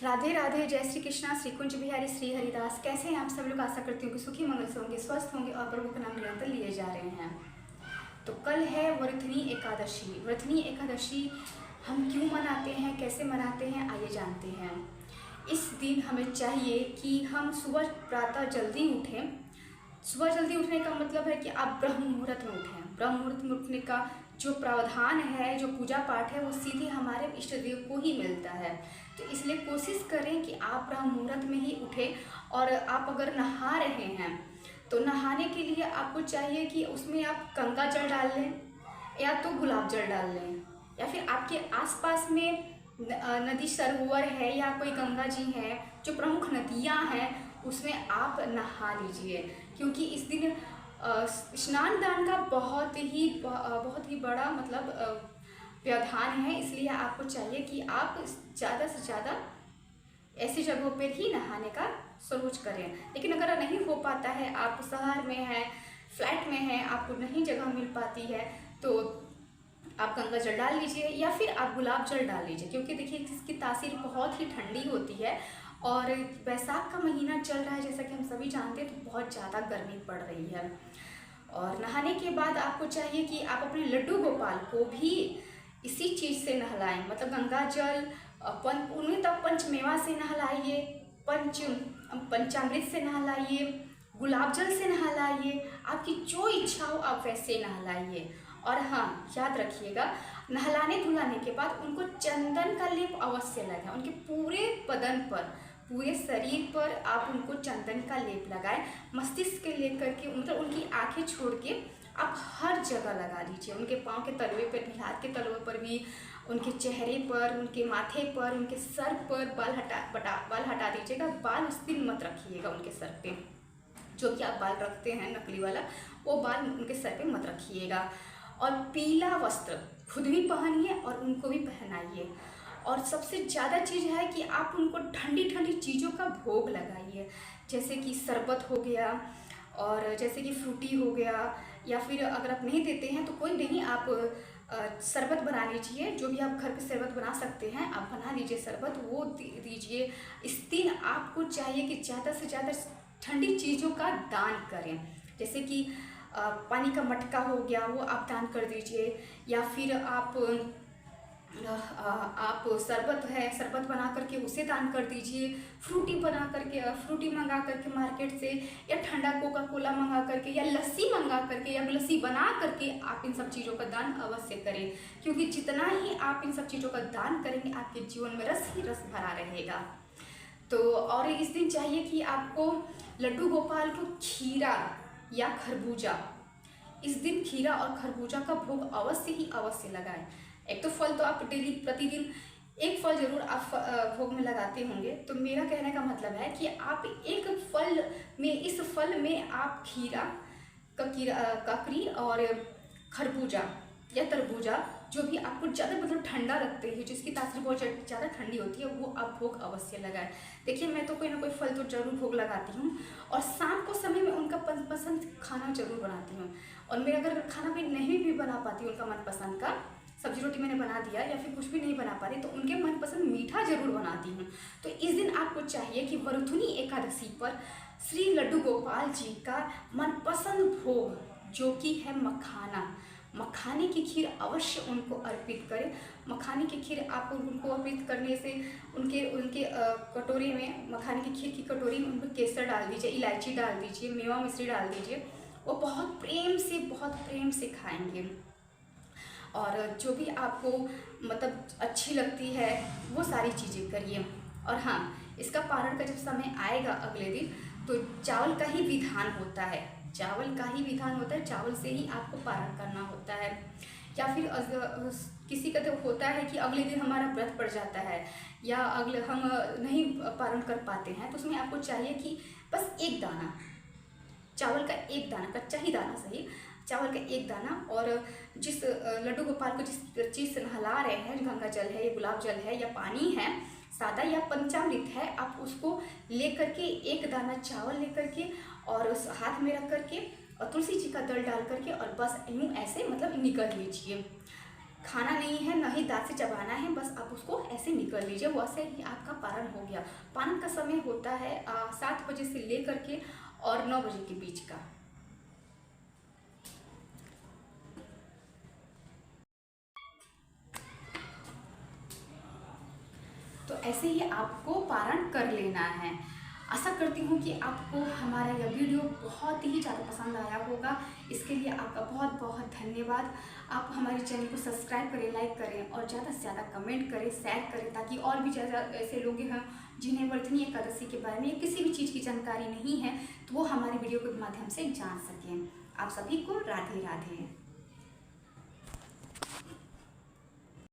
राधे राधे, जय श्री कृष्णा, श्री कुंज बिहारी, श्री हरिदास। कैसे हैं आप सब लोग? आशा करती हूँ कि सुखी मंगल से होंगे, स्वस्थ होंगे और प्रभु का नाम निरंतर लिए जा रहे हैं। तो कल है वृथनी एकादशी। वृथनी एकादशी हम क्यों मनाते हैं, कैसे मनाते हैं, आइए जानते हैं। इस दिन हमें चाहिए कि हम सुबह प्रातः जल्दी उठें। सुबह जल्दी उठने का मतलब है कि आप ब्रह्म मुहूर्त में उठें। ब्रह्म मुहूर्त में उठने का जो प्रावधान है, जो पूजा पाठ है, वो सीधे हमारे इष्ट देव को ही मिलता है। तो इसलिए कोशिश करें कि आप ब्रह्म मुहूर्त में ही उठें। और आप अगर नहा रहे हैं तो नहाने के लिए आपको चाहिए कि उसमें आप गंगा जल डाल लें या तो गुलाब जल डाल लें, या फिर आपके आसपास में नदी सरोवर है या कोई गंगा जी है, जो प्रमुख नदियां हैं, उसमें आप नहा लीजिए। क्योंकि इस दिन स्नान दान का बहुत ही बड़ा व्यवधान है। इसलिए आपको चाहिए कि आप ज़्यादा से ज़्यादा ऐसी जगहों पर ही नहाने का सोच करें। लेकिन अगर नहीं हो पाता है, आप शहर में हैं, फ्लैट में हैं, आपको नहीं जगह मिल पाती है, तो आप गंगा जल डाल लीजिए या फिर आप गुलाब जल डाल लीजिए। क्योंकि देखिए इसकी तासीर बहुत ही ठंडी होती है और बैसाख का महीना चल रहा है, जैसा कि हम सभी जानते हैं, तो बहुत ज़्यादा गर्मी पड़ रही है। और नहाने के बाद आपको चाहिए कि आप अपने लड्डू गोपाल को भी इसी चीज़ से नहलाएं। मतलब गंगा जल, उन्हें तब पंचमेवा से नहलाइए, पंचामृत से नहलाइए, गुलाब जल से नहलाइए, आपकी जो इच्छा हो आप वैसे नहलाइए। और हाँ, याद रखिएगा, नहलाने धुलाने के बाद उनको चंदन का लेप अवश्य लगाएं। उनके पूरे बदन पर, पूरे शरीर पर आप उनको चंदन का लेप लगाएं। मस्तिष्क के लेकर के, मतलब उनकी आंखें छोड़ के आप हर जगह लगा लीजिए। उनके पाँव के तलवे पर भी, हाथ के तलवे पर भी, उनके चेहरे पर, उनके माथे पर, उनके सर पर बाल हटा दीजिएगा। बाल उस दिन मत रखिएगा उनके सर पे। जो कि आप बाल रखते हैं नकली वाला, वो बाल उनके सर पे मत रखिएगा। और पीला वस्त्र खुद भी पहनिए और उनको भी पहनाइए। और सबसे ज़्यादा चीज़ है कि आप उनको ठंडी ठंडी चीज़ों का भोग लगाइए, जैसे कि शरबत हो गया, और जैसे कि फ्रूटी हो गया, या फिर अगर आप नहीं देते हैं तो कोई नहीं, आप शरबत बना लीजिए। जो भी आप घर पे शरबत बना सकते हैं आप बना लीजिए, शरबत वो दीजिए। इस दिन आपको चाहिए कि ज़्यादा से ज़्यादा ठंडी चीज़ों का दान करें, जैसे कि पानी का मटका हो गया, वो आप दान कर दीजिए। या फिर आप शरबत है, शरबत बना करके उसे दान कर दीजिए। फ्रूटी बना करके, फ्रूटी मंगा करके मार्केट से, या ठंडा कोका कोला मंगा करके, या लस्सी मंगा करके, या लस्सी बना करके आप इन सब चीज़ों का दान अवश्य करें। क्योंकि जितना ही आप इन सब चीज़ों का दान करेंगे, आपके जीवन में रस ही रस भरा रहेगा। तो और इस दिन चाहिए कि आपको लड्डू गोपाल को खीरा या खरबूजा, इस दिन खीरा और खरबूजा का भोग अवश्य ही अवश्य लगाएं। एक तो फल तो आप डेली प्रतिदिन एक फल जरूर आप भोग में लगाते होंगे। तो मेरा कहने का मतलब है कि आप एक फल में, इस फल में आप खीरा, ककड़ी और खरबूजा या तरबूजा, जो भी आपको ज़्यादा ठंडा रखते हैं, जिसकी तासीर बहुत ज़्यादा ठंडी होती है, वो आप भोग अवश्य लगाएं। देखिए मैं तो कोई ना कोई फल तो जरूर भोग लगाती हूँ, और शाम को समय में उनका पसंद खाना जरूर बनाती हूँ। और मैं अगर खाना भी नहीं भी बना पाती उनका मनपसंद का, सब्जी रोटी मैंने बना दिया या फिर कुछ भी नहीं बना पा रही, तो उनके मनपसंद मीठा जरूर बनाती हूँ। तो इस दिन आपको चाहिए कि वरुथनी एकादशी पर श्री लड्डू गोपाल जी का मनपसंद भोग, जो कि है मखाने की खीर, अवश्य उनको अर्पित करें। मखाने की खीर आप उनको अर्पित करने से उनके कटोरी में, मखाने की खीर की कटोरी में उनको केसर डाल दीजिए, इलायची डाल दीजिए, मेवा मिश्री डाल दीजिए। वो बहुत प्रेम से खाएंगे। और जो भी आपको अच्छी लगती है वो सारी चीज़ें करिए। और हाँ, इसका पारण का जब समय आएगा अगले दिन, तो चावल का ही विधान होता है, चावल से ही आपको पारण करना होता है। या फिर किसी का तो होता है कि अगले दिन हमारा व्रत पड़ जाता है, या अगले हम नहीं पारण कर पाते हैं, तो उसमें आपको चाहिए कि बस एक दाना चावल का, एक दाना कच्चा ही दाना सही, चावल का एक दाना, और जिस लड्डू गोपाल को जिस चीज़ से नहला रहे हैं, गंगा जल है या गुलाब जल है या पानी है सादा या पंचामृत है, आप उसको लेकर के, एक दाना चावल लेकर के और उस हाथ में रख करके और तुलसी जी का दल डाल करके, और बस यूँ ऐसे निकल लीजिए। खाना नहीं है, ना ही दाँत से चबाना है, बस आप उसको ऐसे निकल लीजिए, वैसे ही आपका पारण हो गया। पारण का समय होता है 7 बजे से लेकर के और 9 बजे के बीच का। तो ऐसे ही आपको पारण कर लेना है। आशा करती हूँ कि आपको हमारा यह वीडियो बहुत ही ज़्यादा पसंद आया होगा। इसके लिए आपका बहुत बहुत धन्यवाद। आप हमारे चैनल को सब्सक्राइब करें, लाइक करें और ज़्यादा से ज़्यादा कमेंट करें, शेयर करें, ताकि और भी ज़्यादा ऐसे लोग हैं जिन्हें वर्धनी एकादशी के बारे में या किसी भी चीज़ की जानकारी नहीं है, तो वो हमारे वीडियो के माध्यम से जान सकें। आप सभी को राधे राधे।